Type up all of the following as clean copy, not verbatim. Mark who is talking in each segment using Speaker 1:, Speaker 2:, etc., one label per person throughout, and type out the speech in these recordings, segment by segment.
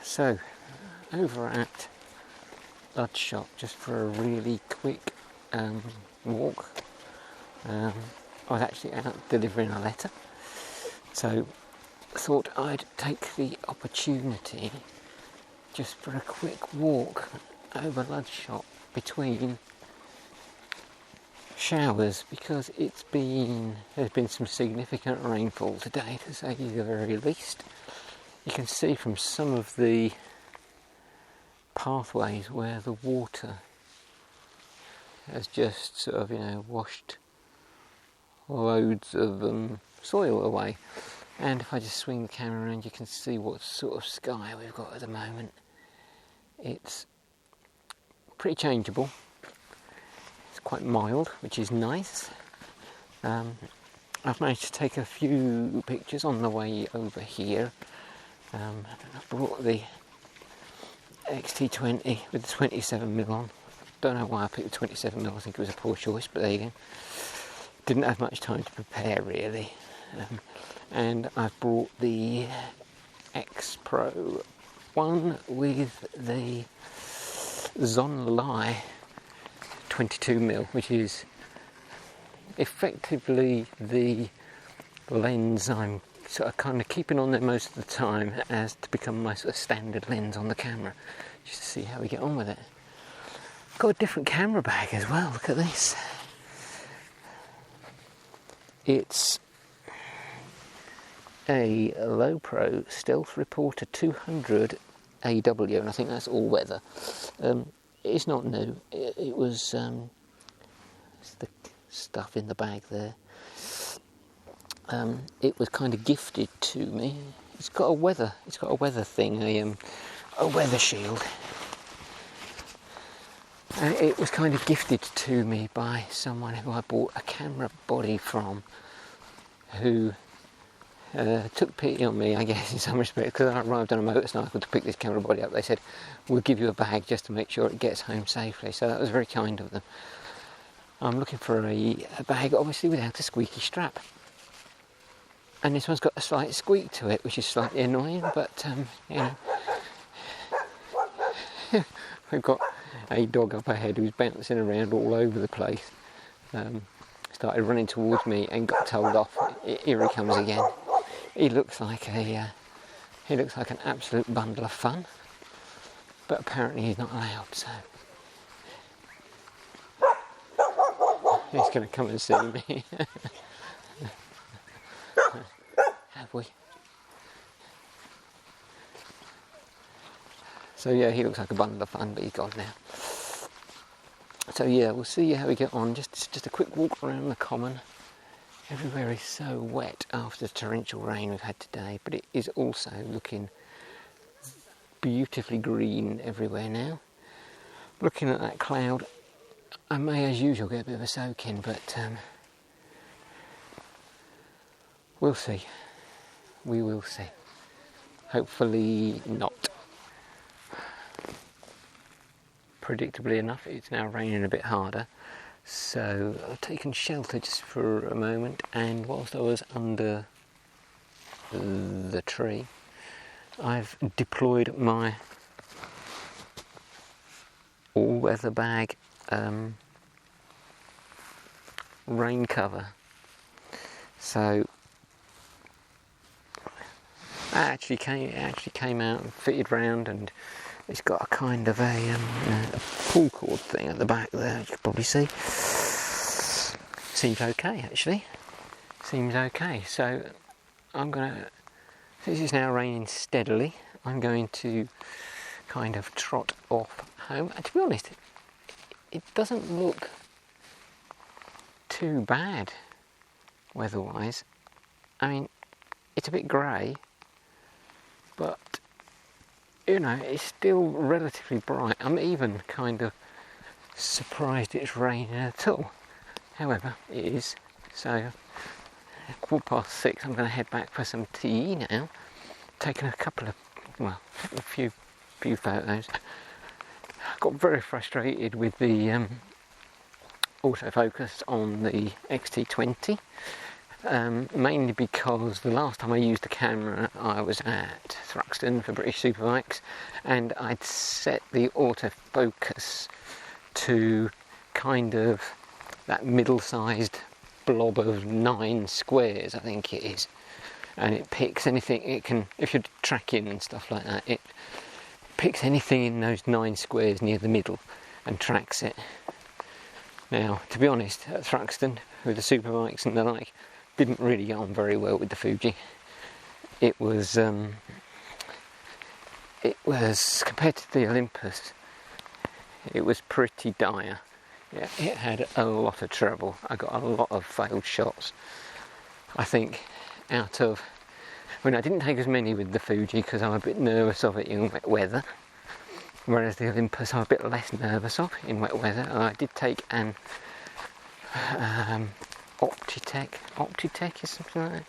Speaker 1: So, over at Ludshott, just for a really quick walk. I was actually out delivering a letter, so thought I'd take the opportunity just for a quick walk over Ludshott between showers, because there's been some significant rainfall today, to say the very least. You can see from some of the pathways where the water has just sort of, washed loads of soil away. And if I just swing the camera around, you can see what sort of sky we've got at the moment. It's pretty changeable. It's quite mild, which is nice. I've managed to take a few pictures on the way over here. I've brought the X-T20 with the 27mm on. Don't know why I picked the 27mm, I think it was a poor choice, but there you go. Didn't have much time to prepare really. And I've brought the X-Pro1 with the Zonlai 22mm, which is effectively the lens I'm sort of kind of keeping on there most of the time as to become my sort of standard lens on the camera, just to see how we get on with it. Got a different camera bag as well, look at this. It's a low pro Stealth Reporter 200 AW, and I think that's all weather. It's not new, it was it's the stuff in the bag there. It was kind of gifted to me. It's got a weather thing, a weather shield. And it was kind of gifted to me by someone who I bought a camera body from, who took pity on me, I guess, in some respect, because I arrived on a motorcycle to pick this camera body up. They said, we'll give you a bag just to make sure it gets home safely. So that was very kind of them. I'm looking for a bag, obviously without a squeaky strap. And this one's got a slight squeak to it, which is slightly annoying, but, we've got a dog up ahead who's bouncing around all over the place. Started running towards me and got told off. Here he comes again. He looks like an absolute bundle of fun, but apparently he's not allowed, so he's going to come and see me. Have we? So yeah, he looks like a bundle of fun, but he's gone now. So yeah, we'll see how we get on. Just a quick walk around the common. Everywhere is so wet after the torrential rain we've had today, but it is also looking beautifully green everywhere now. Looking at that cloud, I may as usual get a bit of a soak in, but we'll see. We will see. Hopefully not. Predictably enough, it's now raining a bit harder, so I've taken shelter just for a moment, and whilst I was under the tree, I've deployed my all-weather bag rain cover. So it actually came out and fitted round, and it's got a kind of a pull cord thing at the back there, you can probably see. Seems okay, actually. Seems okay. So since it's now raining steadily, I'm going to kind of trot off home. And to be honest, it doesn't look too bad weather-wise. I mean, it's a bit grey, but it's still relatively bright. I'm even kind of surprised it's raining at all. However, it is. So, 6:15, I'm going to head back for some tea now. Taking a few photos. Got very frustrated with the autofocus on the X-T20. mainly because the last time I used the camera I was at Thruxton for British Superbikes, and I'd set the autofocus to kind of that middle-sized blob of 9 squares, I think it is, and it picks anything it can. If you're tracking and stuff like that, it picks anything in those 9 squares near the middle and tracks it. Now, to be honest, at Thruxton with the Superbikes and the like, didn't really get on very well with the Fuji. It was compared to the Olympus, it was pretty dire. Yeah, it had a lot of trouble. I got a lot of failed shots. I think I didn't take as many with the Fuji because I'm a bit nervous of it in wet weather, whereas the Olympus I'm a bit less nervous of in wet weather. And I did take an Optitech is something like that,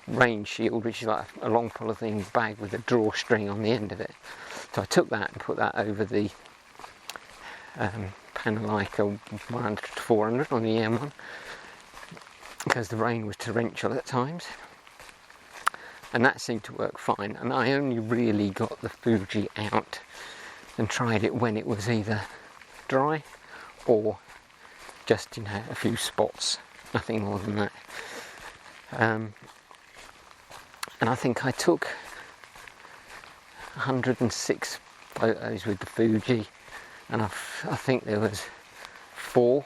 Speaker 1: rain shield, which is like a long polythene bag with a drawstring on the end of it. So I took that and put that over the Panalica 100-400 on the M1 because the rain was torrential at times, and that seemed to work fine. And I only really got the Fuji out and tried it when it was either dry or just, a few spots, nothing more than that. And I think I took 106 photos with the Fuji, and I think there was 4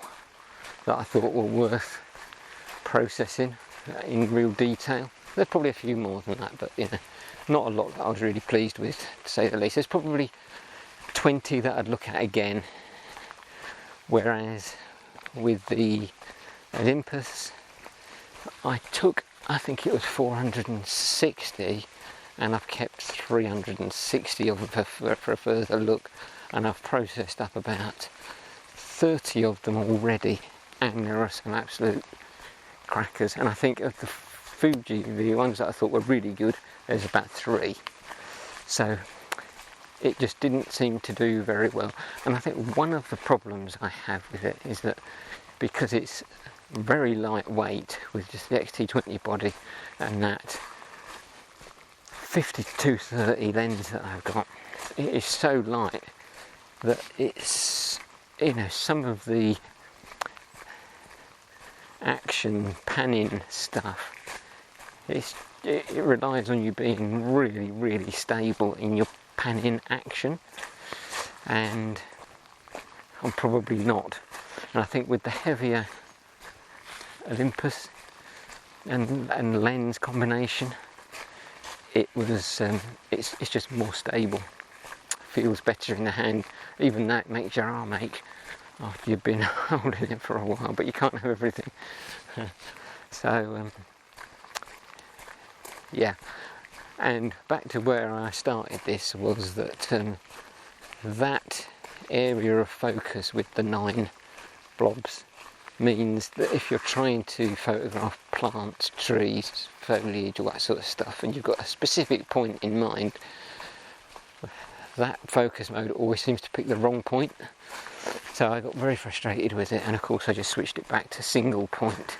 Speaker 1: that I thought were worth processing in real detail. There's probably a few more than that, but not a lot that I was really pleased with, to say the least. There's probably 20 that I'd look at again, whereas with the Olympus I think it was 460, and I've kept 360 of them for a further look, and I've processed up about 30 of them already, and there are some absolute crackers. And I think of the Fuji, the ones that I thought were really good, there's about 3. So it just didn't seem to do very well. And I think one of the problems I have with it is that because it's very lightweight with just the X-T20 body and that 50-230 lens that I've got, it is so light that it's, some of the action panning stuff, it relies on you being really, really stable in your panning action, and I'm probably not. And I think with the heavier Olympus and lens combination, it was it's just more stable, feels better in the hand. Even that makes your arm ache after you've been holding it for a while, but you can't have everything. So yeah, and back to where I started this was that that area of focus with the 9 blobs means that if you're trying to photograph plants, trees, foliage, all that sort of stuff, and you've got a specific point in mind, that focus mode always seems to pick the wrong point. So I got very frustrated with it, and of course I just switched it back to single point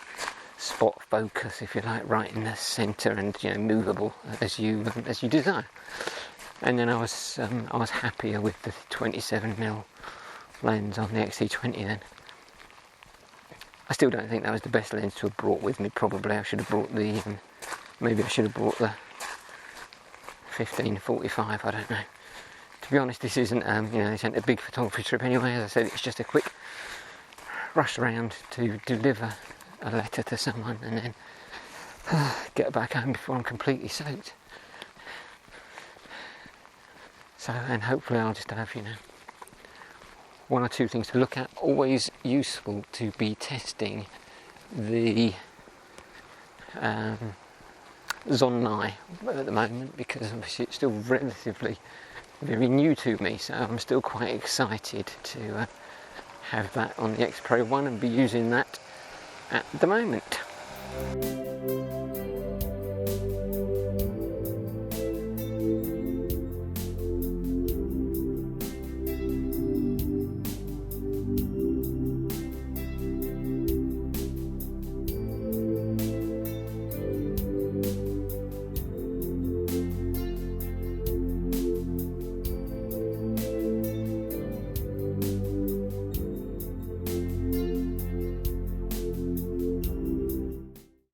Speaker 1: spot focus, if you like, right in the centre, and movable as you desire. And then I was happier with the 27mm lens on the X-T20 then. I still don't think that was the best lens to have brought with me. Probably I should have brought the maybe I should have brought the 15-45, I don't know. To be honest, this isn't this isn't a big photography trip anyway. As I said, it's just a quick rush around to deliver a letter to someone and then get back home before I'm completely soaked. So, and hopefully I'll just have 1 or 2 things to look at. Always useful to be testing the Zonlai at the moment, because obviously it's still relatively very new to me, so I'm still quite excited to have that on the X-Pro1 and be using that at the moment.